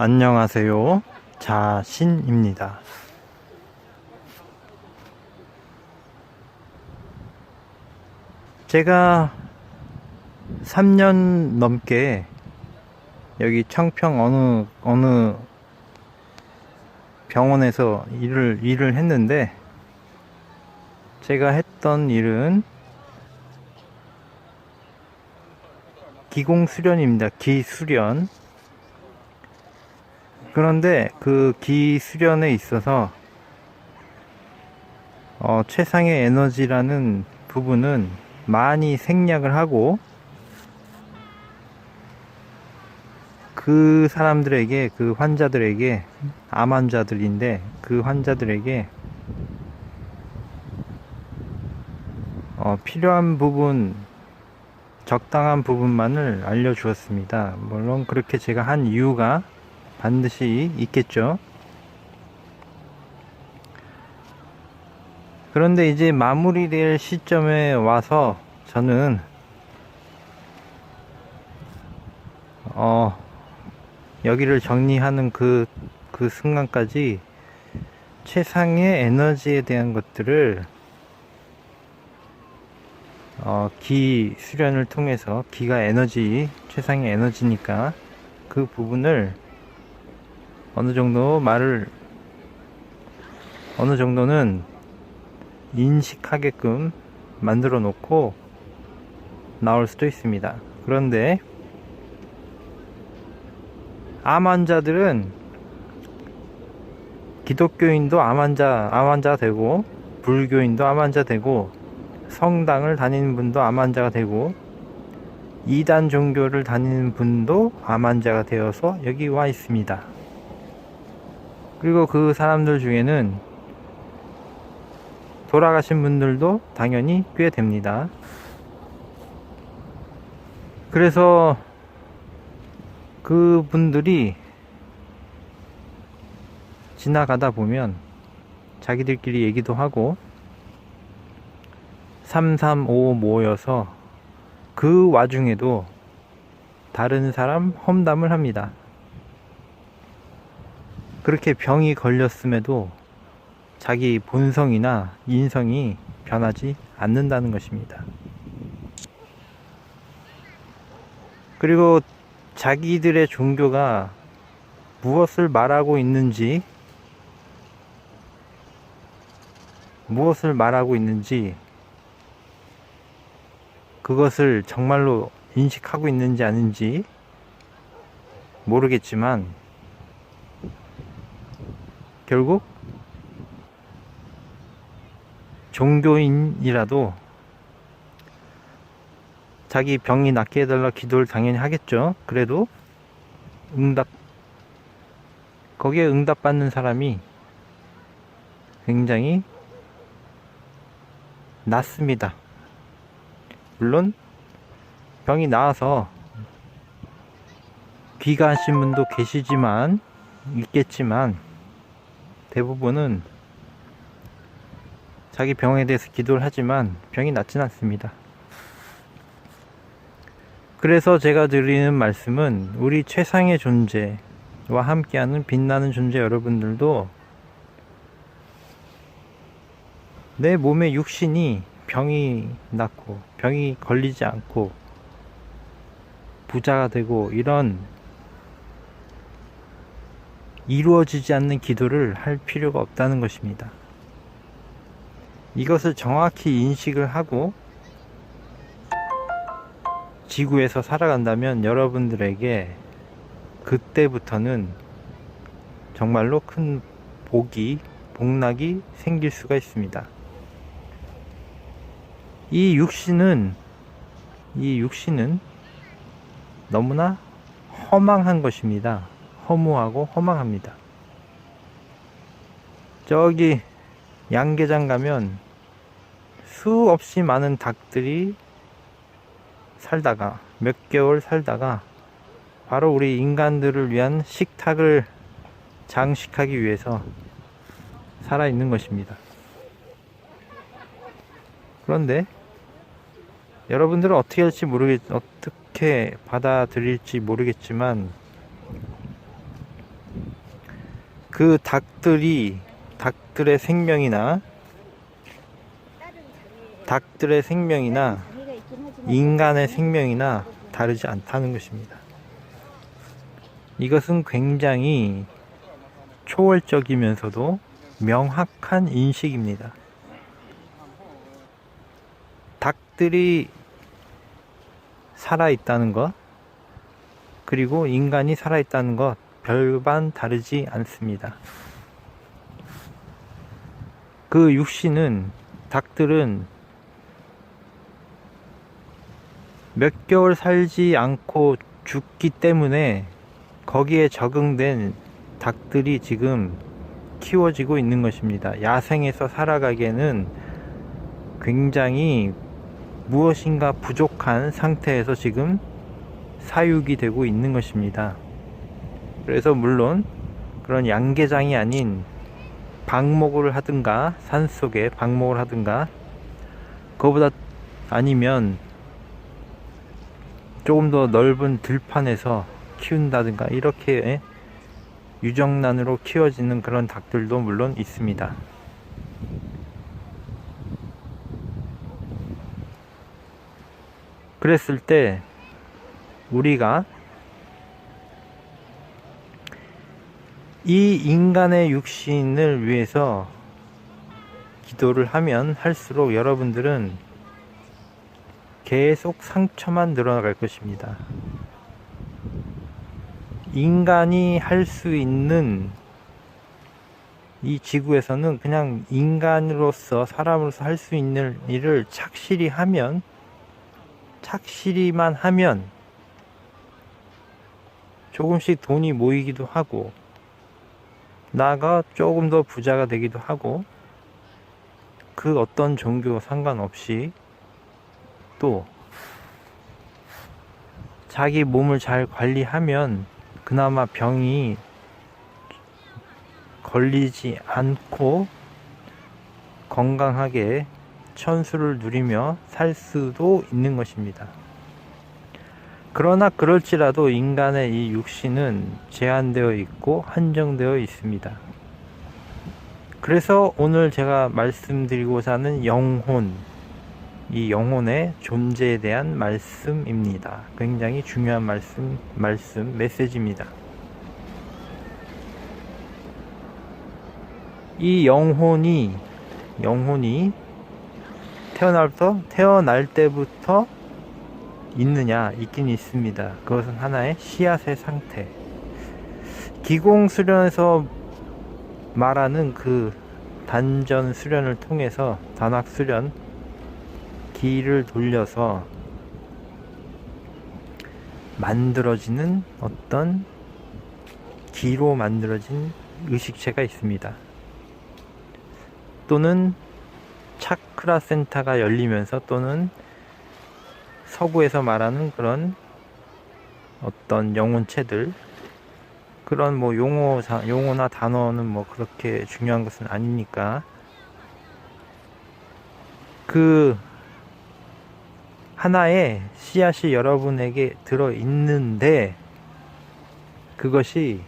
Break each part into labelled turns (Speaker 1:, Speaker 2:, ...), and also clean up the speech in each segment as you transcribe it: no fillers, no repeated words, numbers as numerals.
Speaker 1: 안녕하세요. 자신입니다. 제가 3년 넘게 여기 청평 어느 병원에서 일을 했는데, 제가 했던 일은 기공수련입니다. 기수련. 그런데 그 기수련에 있어서 최상의 에너지라는 부분은 많이 생략을 하고, 그 사람들에게, 그 환자들에게, 암 환자들인데 그 환자들에게 필요한 부분, 적당한 부분만을 알려주었습니다. 물론 그렇게 제가 한 이유가 반드시 있겠죠. 그런데 이제 마무리될 시점에 와서 저는 여기를 정리하는 그 순간까지 최상의 에너지에 대한 것들을 기 수련을 통해서, 기가 에너지, 최상의 에너지니까 그 부분을 어느 정도는 인식하게끔 만들어 놓고 나올 수도 있습니다. 그런데 암 환자들은, 기독교인도 암 환자 되고, 불교인도 암 환자 되고, 성당을 다니는 분도 암 환자가 되고, 이단 종교를 다니는 분도 암 환자가 되어서 여기 와 있습니다. 그리고 그 사람들 중에는 돌아가신 분들도 당연히 꽤 됩니다. 그래서 그 분들이 지나가다 보면 자기들끼리 얘기도 하고 335 모여서 그 와중에도 다른 사람 험담을 합니다. 그렇게 병이 걸렸음에도 자기 본성이나 인성이 변하지 않는다는 것입니다. 그리고 자기들의 종교가 무엇을 말하고 있는지 그것을 정말로 인식하고 있는지 아닌지 모르겠지만, 결국 종교인이라도 자기 병이 낫게 해달라 기도를 당연히 하겠죠. 그래도 거기에 응답받는 사람이 굉장히 낮습니다. 물론 병이 나아서 귀가하신 분도 있겠지만 대부분은 자기 병에 대해서 기도를 하지만 병이 낫진 않습니다. 그래서 제가 드리는 말씀은, 우리 최상의 존재와 함께하는 빛나는 존재 여러분들도 내 몸의 육신이 병이 낫고 병이 걸리지 않고 부자가 되고 이런 이루어지지 않는 기도를 할 필요가 없다는 것입니다. 이것을 정확히 인식을 하고 지구에서 살아간다면 여러분들에게 그때부터는 정말로 큰 복락이 생길 수가 있습니다. 이 육신은 너무나 허망한 것입니다. 허무하고 허망합니다. 저기 양계장 가면 수없이 많은 닭들이 살다가, 몇 개월 살다가 바로 우리 인간들을 위한 식탁을 장식하기 위해서 살아있는 것입니다. 그런데 여러분들은 어떻게 받아들일지 모르겠지만, 그 닭들의 생명이나 인간의 생명이나 다르지 않다는 것입니다. 이것은 굉장히 초월적이면서도 명확한 인식입니다. 닭들이 살아있다는 것, 그리고 인간이 살아있다는 것 별반 다르지 않습니다. 그 육신은, 닭들은 몇 개월 살지 않고 죽기 때문에 거기에 적응된 닭들이 지금 키워지고 있는 것입니다. 야생에서 살아가기에는 굉장히 무엇인가 부족한 상태에서 지금 사육이 되고 있는 것입니다. 그래서 물론 그런 양계장이 아닌 방목을 하든가, 산속에 방목을 하든가, 그거보다 아니면 조금 더 넓은 들판에서 키운다든가, 이렇게 유정란으로 키워지는 그런 닭들도 물론 있습니다. 그랬을 때 우리가 이 인간의 육신을 위해서 기도를 하면 할수록 여러분들은 계속 상처만 늘어나갈 것입니다. 인간이 할 수 있는, 이 지구에서는 그냥 인간으로서, 사람으로서 할 수 있는 일을 착실히만 하면 조금씩 돈이 모이기도 하고, 나가 조금 더 부자가 되기도 하고, 그 어떤 종교 상관없이 또 자기 몸을 잘 관리하면 그나마 병이 걸리지 않고 건강하게 천수를 누리며 살 수도 있는 것입니다. 그러나 그럴지라도 인간의 이 육신은 제한되어 있고 한정되어 있습니다. 그래서 오늘 제가 말씀드리고자 하는 영혼, 이 영혼의 존재에 대한 말씀입니다. 굉장히 중요한 메시지입니다. 이 영혼이 태어날 때부터 있긴 있습니다. 그것은 하나의 씨앗의 상태. 기공수련에서 말하는 그 단전 수련을 통해서, 단학 수련, 기를 돌려서 만들어지는 어떤 기로 만들어진 의식체가 있습니다. 또는 차크라 센터가 열리면서, 또는 서구에서 말하는 그런 어떤 영혼체들, 그런 뭐 용어나 단어는 뭐 그렇게 중요한 것은 아니니까, 그 하나의 씨앗이 여러분에게 들어있는데 그것이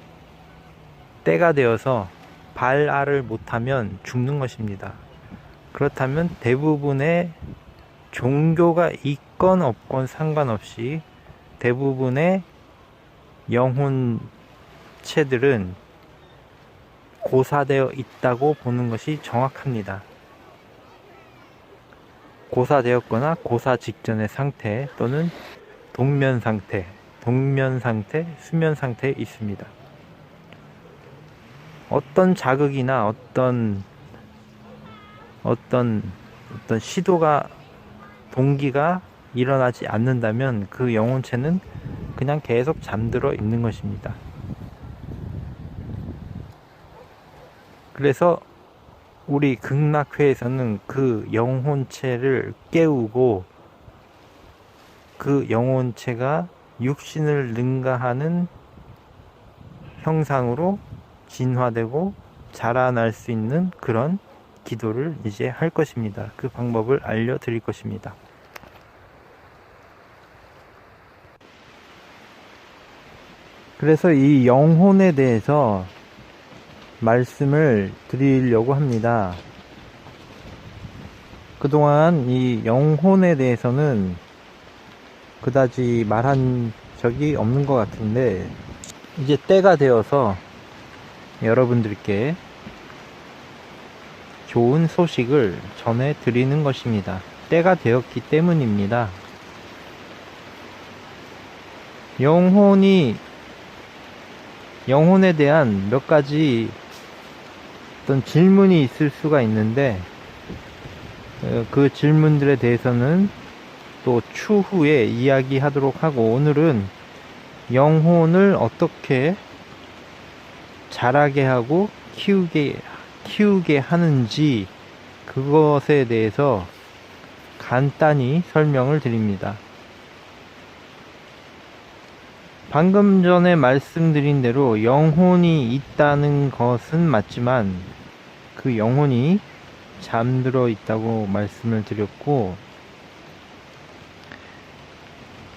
Speaker 1: 때가 되어서 발알을 못하면 죽는 것입니다. 그렇다면 대부분의 종교가 있건 없건 상관없이 대부분의 영혼체들은 고사되어 있다고 보는 것이 정확합니다. 고사되었거나 고사 직전의 상태, 또는 동면 상태, 수면 상태에 있습니다. 어떤 자극이나 어떤 시도가, 동기가 일어나지 않는다면 그 영혼체는 그냥 계속 잠들어 있는 것입니다. 그래서 우리 극락회에서는 그 영혼체를 깨우고, 그 영혼체가 육신을 능가하는 형상으로 진화되고 자라날 수 있는 그런 기도를 이제 할 것입니다. 그 방법을 알려드릴 것입니다. 그래서 이 영혼에 대해서 말씀을 드리려고 합니다. 그동안 이 영혼에 대해서는 그다지 말한 적이 없는 것 같은데, 이제 때가 되어서 여러분들께 좋은 소식을 전해 드리는 것입니다. 때가 되었기 때문입니다. 영혼에 대한 몇 가지 어떤 질문이 있을 수가 있는데, 그 질문들에 대해서는 또 추후에 이야기하도록 하고, 오늘은 영혼을 어떻게 자라게 하고 키우게 하는지, 그것에 대해서 간단히 설명을 드립니다. 방금 전에 말씀드린 대로 영혼이 있다는 것은 맞지만 그 영혼이 잠들어 있다고 말씀을 드렸고,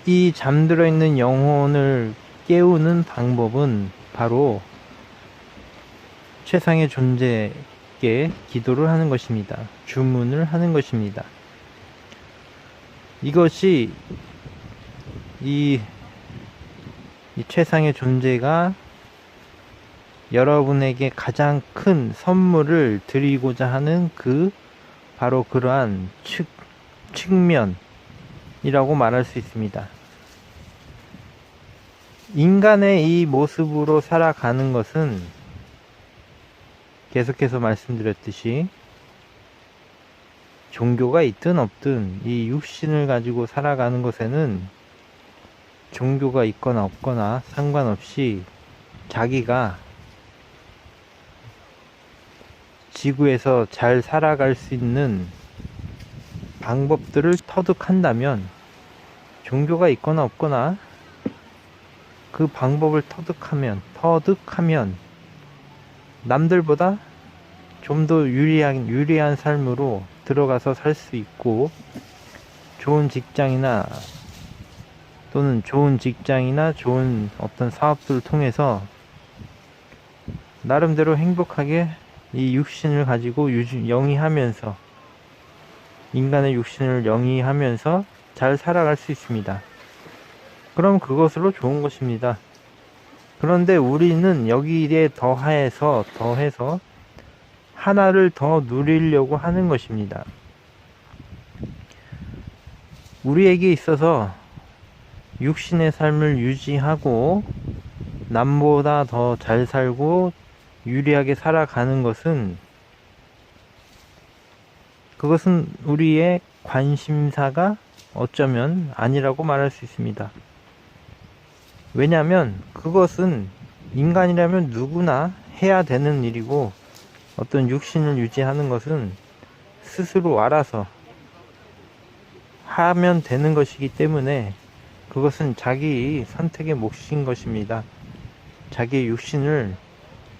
Speaker 1: 이 잠들어 있는 영혼을 깨우는 방법은 바로 최상의 존재에게 기도를 하는 것입니다. 주문을 하는 것입니다. 이것이 이 최상의 존재가 여러분에게 가장 큰 선물을 드리고자 하는 바로 그러한 측면이라고 말할 수 있습니다. 인간의 이 모습으로 살아가는 것은 계속해서 말씀드렸듯이 종교가 있든 없든 이 육신을 가지고 살아가는 것에는 종교가 있거나 없거나 상관없이 자기가 지구에서 잘 살아갈 수 있는 방법들을 터득한다면, 종교가 있거나 없거나 그 방법을 터득하면 남들보다 좀 더 유리한 삶으로 들어가서 살 수 있고, 좋은 직장이나 좋은 어떤 사업들을 통해서 나름대로 행복하게 이 육신을 가지고 영위하면서, 인간의 육신을 영위하면서 잘 살아갈 수 있습니다. 그럼 그것으로 좋은 것입니다. 그런데 우리는 여기에 더해서 하나를 더 누리려고 하는 것입니다. 우리에게 있어서 육신의 삶을 유지하고 남보다 더 잘 살고 유리하게 살아가는 그것은 우리의 관심사가 어쩌면 아니라고 말할 수 있습니다. 왜냐하면 그것은 인간이라면 누구나 해야 되는 일이고, 어떤 육신을 유지하는 것은 스스로 알아서 하면 되는 것이기 때문에 그것은 자기 선택의 몫인 것입니다. 자기의 육신을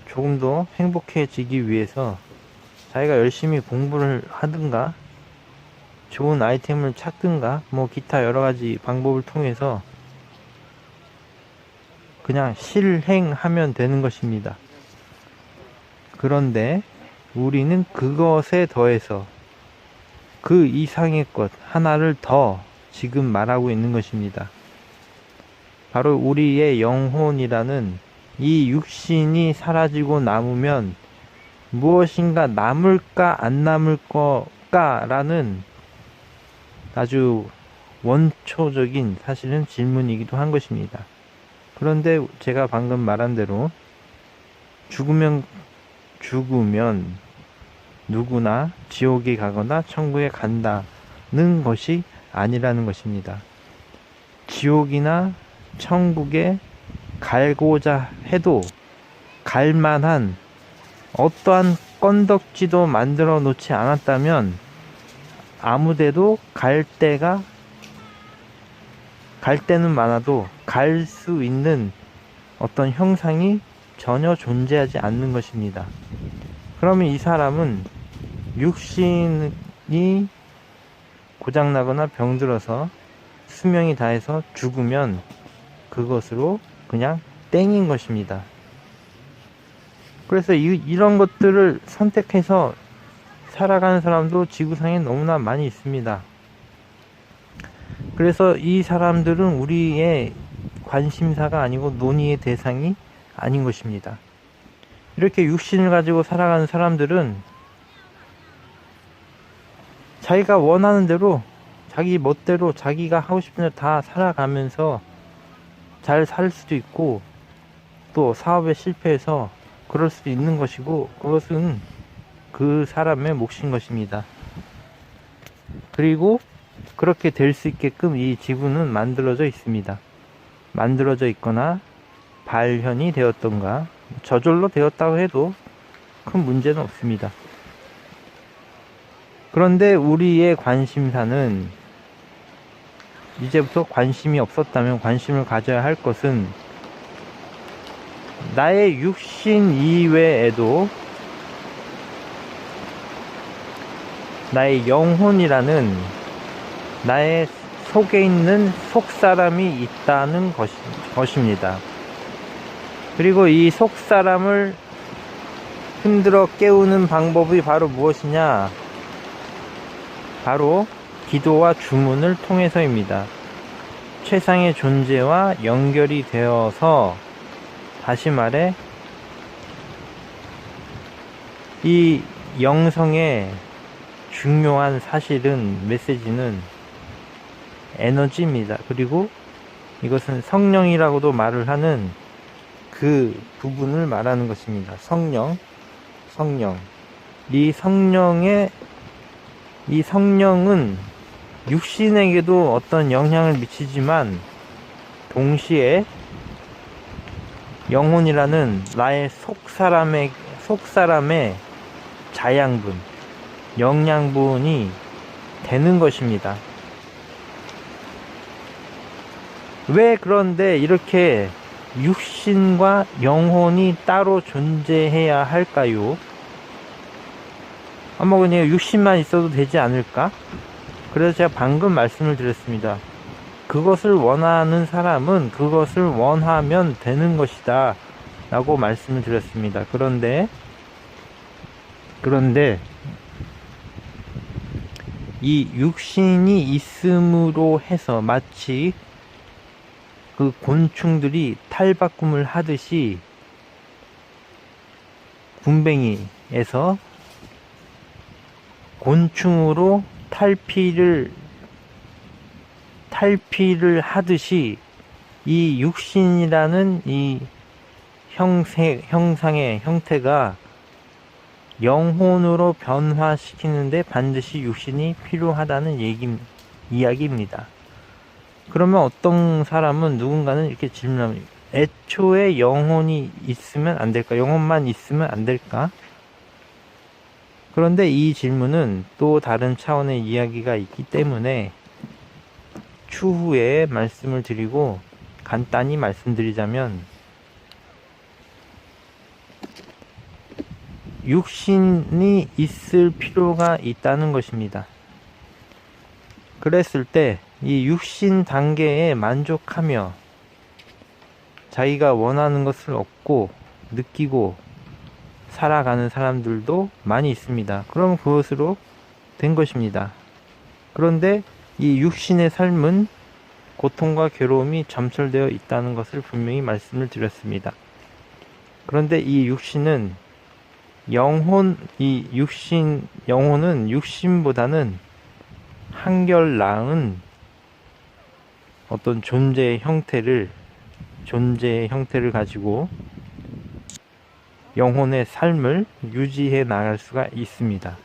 Speaker 1: 조금 더 행복해지기 위해서 자기가 열심히 공부를 하든가 좋은 아이템을 찾든가 기타 여러가지 방법을 통해서 그냥 실행하면 되는 것입니다. 그런데 우리는 그것에 더해서 그 이상의 것 하나를 더 지금 말하고 있는 것입니다. 바로 우리의 영혼이라는 이 육신이 사라지고 남으면 무엇인가 남을까 안 남을까라는 아주 원초적인 사실은 질문이기도 한 것입니다. 그런데 제가 방금 말한 대로 죽으면 누구나 지옥에 가거나 천국에 간다는 것이 아니라는 것입니다. 지옥이나 천국에 갈고자 해도 갈 만한 어떠한 건덕지도 만들어 놓지 않았다면 아무데도 갈 데는 많아도 갈 수 있는 어떤 형상이 전혀 존재하지 않는 것입니다. 그러면 이 사람은 육신이 고장나거나 병들어서 수명이 다해서 죽으면 그것으로 그냥 땡인 것입니다. 그래서 이런 것들을 선택해서 살아가는 사람도 지구상에 너무나 많이 있습니다. 그래서 이 사람들은 우리의 관심사가 아니고 논의의 대상이 아닌 것입니다. 이렇게 육신을 가지고 살아가는 사람들은 자기가 원하는 대로, 자기 멋대로 자기가 하고 싶은 대로 다 살아가면서 잘 살 수도 있고, 또 사업에 실패해서 그럴 수도 있는 것이고, 그것은 그 사람의 몫인 것입니다. 그리고 그렇게 될 수 있게끔 이 지구는 만들어져 있습니다. 만들어져 있거나 발현이 되었던가 저절로 되었다고 해도 큰 문제는 없습니다. 그런데 우리의 관심사는, 이제부터 관심이 없었다면 관심을 가져야 할 것은 나의 육신 이외에도 나의 영혼이라는 나의 속에 있는 속사람이 있다는 것입니다. 그리고 이 속사람을 흔들어 깨우는 방법이 바로 무엇이냐? 바로 기도와 주문을 통해서입니다. 최상의 존재와 연결이 되어서, 다시 말해 이 영성의 중요한 사실은, 메시지는 에너지입니다. 그리고 이것은 성령이라고도 말을 하는 그 부분을 말하는 것입니다. 성령. 이 성령은 육신에게도 어떤 영향을 미치지만 동시에 영혼이라는 나의 속사람의 자양분, 영양분이 되는 것입니다. 왜 그런데 이렇게 육신과 영혼이 따로 존재해야 할까요? 아마 그냥 육신만 있어도 되지 않을까? 그래서 제가 방금 말씀을 드렸습니다. 그것을 원하는 사람은 그것을 원하면 되는 것이다 라고 말씀을 드렸습니다. 그런데 이 육신이 있음으로 해서 마치 그 곤충들이 탈바꿈을 하듯이 군뱅이에서 곤충으로 탈피를 하듯이 이 육신이라는 이 형상의 형태가 영혼으로 변화시키는데 반드시 육신이 필요하다는 이야기입니다. 그러면 어떤 사람은, 누군가는 이렇게 질문합니다. 애초에 영혼이 있으면 안 될까? 영혼만 있으면 안 될까? 그런데 이 질문은 또 다른 차원의 이야기가 있기 때문에 추후에 말씀을 드리고, 간단히 말씀드리자면 육신이 있을 필요가 있다는 것입니다. 그랬을 때 이 육신 단계에 만족하며 자기가 원하는 것을 얻고 느끼고 살아가는 사람들도 많이 있습니다. 그럼 그것으로 된 것입니다. 그런데 이 육신의 삶은 고통과 괴로움이 점철되어 있다는 것을 분명히 말씀을 드렸습니다. 그런데 이 육신은 영혼은 육신보다는 한결 나은 어떤 존재의 형태를 가지고 영혼의 삶을 유지해 나갈 수가 있습니다.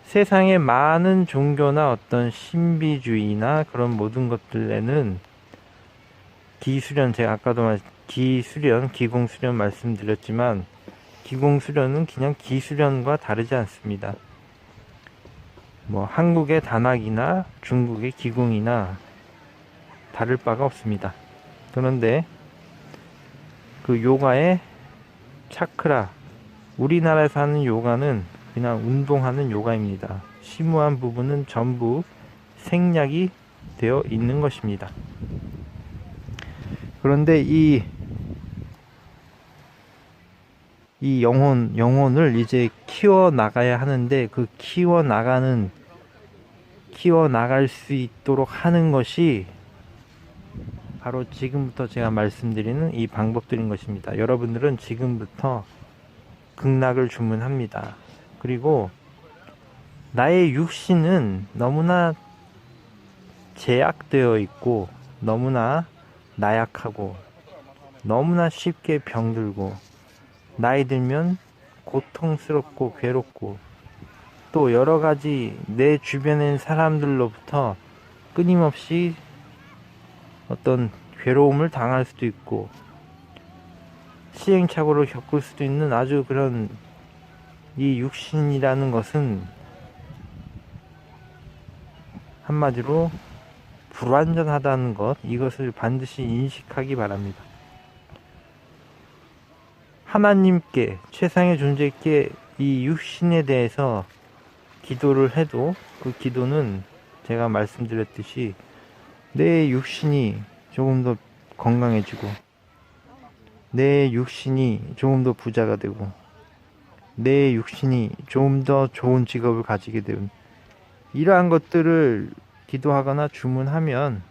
Speaker 1: 세상의 많은 종교나 어떤 신비주의나 그런 모든 것들에는 기수련, 제가 아까도 기공수련 말씀드렸지만, 기공수련은 그냥 기수련과 다르지 않습니다. 한국의 단학이나 중국의 기공이나 다를 바가 없습니다. 그런데 그 요가의 차크라, 우리나라에서 하는 요가는 그냥 운동하는 요가입니다. 심오한 부분은 전부 생략이 되어 있는 것입니다. 그런데 이 이 영혼을 이제 키워 나가야 하는데, 그 키워 나갈 수 있도록 하는 것이 바로 지금부터 제가 말씀드리는 이 방법들인 것입니다. 여러분들은 지금부터 극락을 주문합니다. 그리고 나의 육신은 너무나 제약되어 있고, 너무나 나약하고, 너무나 쉽게 병들고, 나이 들면 고통스럽고 괴롭고, 또 여러 가지 내 주변의 사람들로부터 끊임없이 어떤 괴로움을 당할 수도 있고, 시행착오를 겪을 수도 있는 아주 그런 이 육신이라는 것은 한마디로 불완전하다는 것, 이것을 반드시 인식하기 바랍니다. 하나님께, 최상의 존재께 이 육신에 대해서 기도를 해도 그 기도는 제가 말씀드렸듯이 내 육신이 조금 더 건강해지고, 내 육신이 조금 더 부자가 되고, 내 육신이 조금 더 좋은 직업을 가지게 되는, 이러한 것들을 기도하거나 주문하면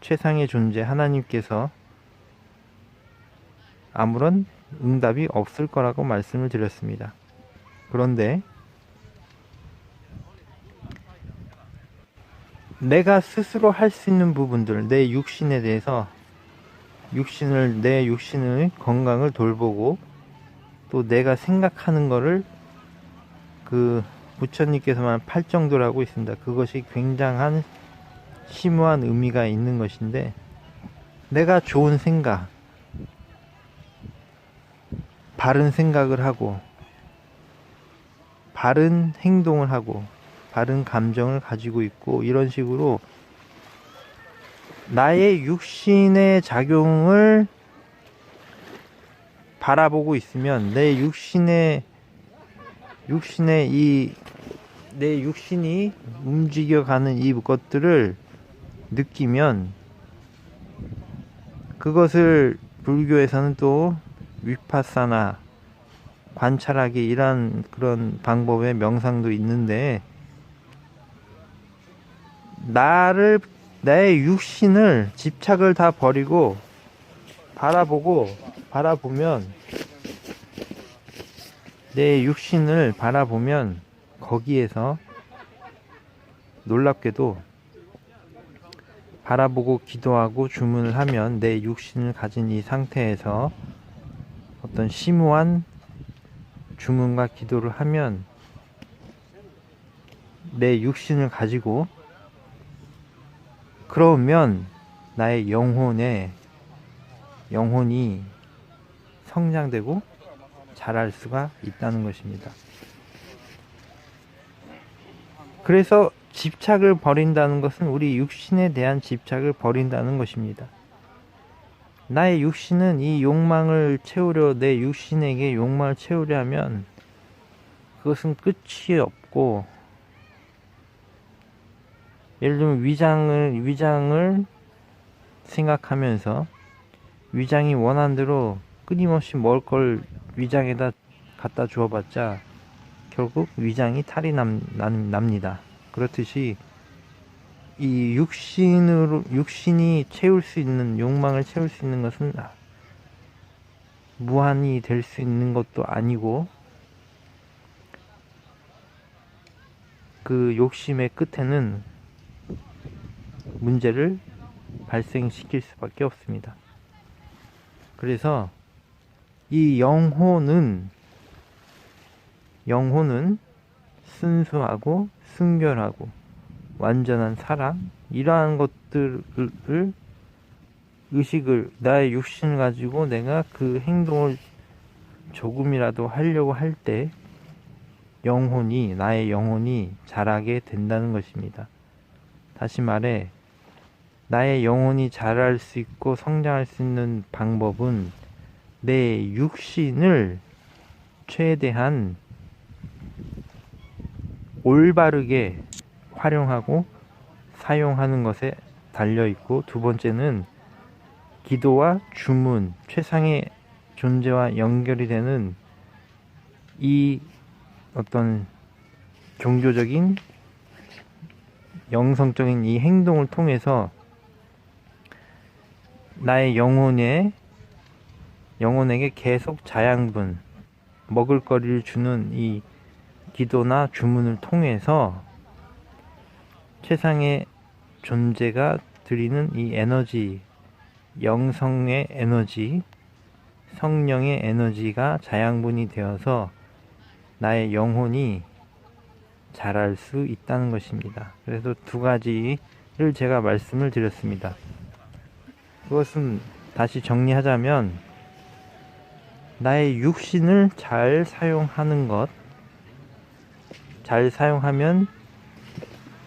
Speaker 1: 최상의 존재 하나님께서 아무런 응답이 없을 거라고 말씀을 드렸습니다. 그런데 내가 스스로 할 수 있는 부분들, 내 육신에 대해서 내 육신의 건강을 돌보고, 또 내가 생각하는 거를 그 부처님께서만 팔정도라고 있습니다. 그것이 굉장한 심오한 의미가 있는 것인데, 내가 좋은 생각, 바른 생각을 하고, 바른 행동을 하고, 바른 감정을 가지고 있고, 이런 식으로 나의 육신의 작용을 바라보고 있으면, 내 육신이 움직여가는 이것들을 느끼면, 그것을 불교에서는 또 위파사나, 관찰하기, 이런 그런 방법의 명상도 있는데, 나의 육신을 집착을 다 버리고 바라보면, 내 육신을 바라보면, 거기에서 놀랍게도 바라보고 기도하고 주문을 하면, 내 육신을 가진 이 상태에서 어떤 심오한 주문과 기도를 하면, 내 육신을 가지고, 그러면 나의 영혼이 성장되고 자랄 수가 있다는 것입니다. 그래서 집착을 버린다는 것은 우리 육신에 대한 집착을 버린다는 것입니다. 나의 육신은 이 욕망을 채우려, 내 육신에게 욕망을 채우려 하면 그것은 끝이 없고, 예를 들면 위장을 생각하면서 위장이 원하는 대로 끊임없이 먹을 걸 위장에다 갖다 주어봤자 결국 위장이 탈이 납니다. 그렇듯이 이 육신이 채울 수 있는, 욕망을 채울 수 있는 것은 무한히 될 수 있는 것도 아니고, 그 욕심의 끝에는 문제를 발생시킬 수밖에 없습니다. 그래서 이 영혼은 순수하고 순결하고 완전한 사랑, 이러한 것들을, 의식을, 나의 육신을 가지고 내가 그 행동을 조금이라도 하려고 할 때 나의 영혼이 자라게 된다는 것입니다. 다시 말해, 나의 영혼이 자랄 수 있고 성장할 수 있는 방법은 내 육신을 최대한 올바르게 활용하고 사용하는 것에 달려있고, 두 번째는 기도와 주문, 최상의 존재와 연결이 되는 이 어떤 종교적인 영성적인 이 행동을 통해서 나의 영혼에게 계속 자양분, 먹을거리를 주는 이 기도나 주문을 통해서 최상의 존재가 드리는 이 에너지, 영성의 에너지, 성령의 에너지가 자양분이 되어서 나의 영혼이 자랄 수 있다는 것입니다. 그래서 두 가지를 제가 말씀을 드렸습니다. 그것은 다시 정리하자면 나의 육신을 잘 사용하는 것, 잘 사용하면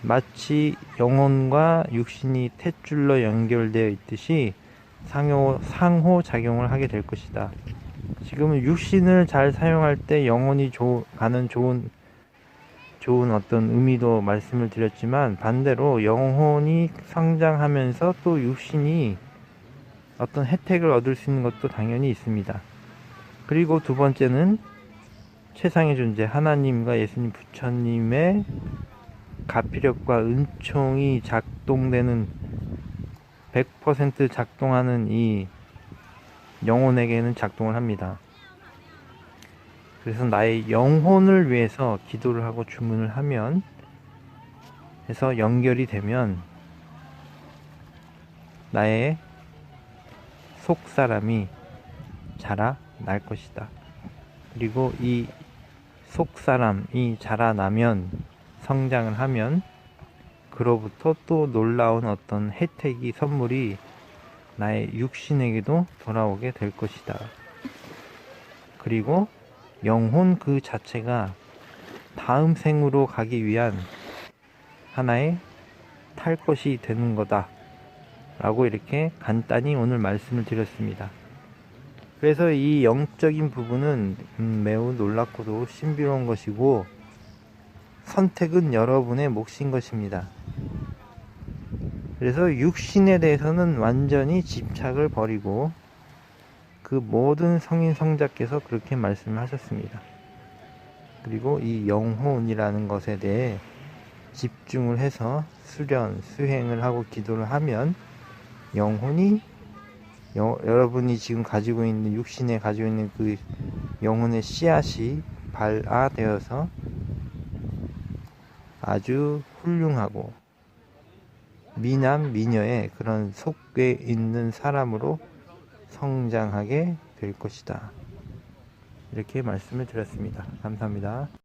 Speaker 1: 마치 영혼과 육신이 탯줄로 연결되어 있듯이 상호작용을 하게 될 것이다. 지금은 육신을 잘 사용할 때 영혼이 가는 좋은 어떤 의미도 말씀을 드렸지만, 반대로 영혼이 성장하면서 또 육신이 어떤 혜택을 얻을 수 있는 것도 당연히 있습니다. 그리고 두 번째는 최상의 존재 하나님과 예수님 부처님의 가피력과 은총이 작동되는 100% 작동하는 이 영혼에게는 작동을 합니다. 그래서 나의 영혼을 위해서 기도를 하고 주문을 하면 해서 연결이 되면 나의 속사람이 자라날 것이다. 그리고 이 속사람이 자라나면, 성장을 하면 그로부터 또 놀라운 어떤 혜택이, 선물이 나의 육신에게도 돌아오게 될 것이다. 그리고 영혼 그 자체가 다음 생으로 가기 위한 하나의 탈 것이 되는 거다 라고 이렇게 간단히 오늘 말씀을 드렸습니다. 그래서 이 영적인 부분은 매우 놀랍고도 신비로운 것이고, 선택은 여러분의 몫인 것입니다. 그래서 육신에 대해서는 완전히 집착을 버리고, 그 모든 성인 성자께서 그렇게 말씀을 하셨습니다. 그리고 이 영혼이라는 것에 대해 집중을 해서 수행을 하고 기도를 하면 영혼이 여러분이 지금 가지고 있는, 육신에 가지고 있는 그 영혼의 씨앗이 발아되어서 아주 훌륭하고 미남 미녀의 그런 속에 있는 사람으로 성장하게 될 것이다. 이렇게 말씀을 드렸습니다. 감사합니다.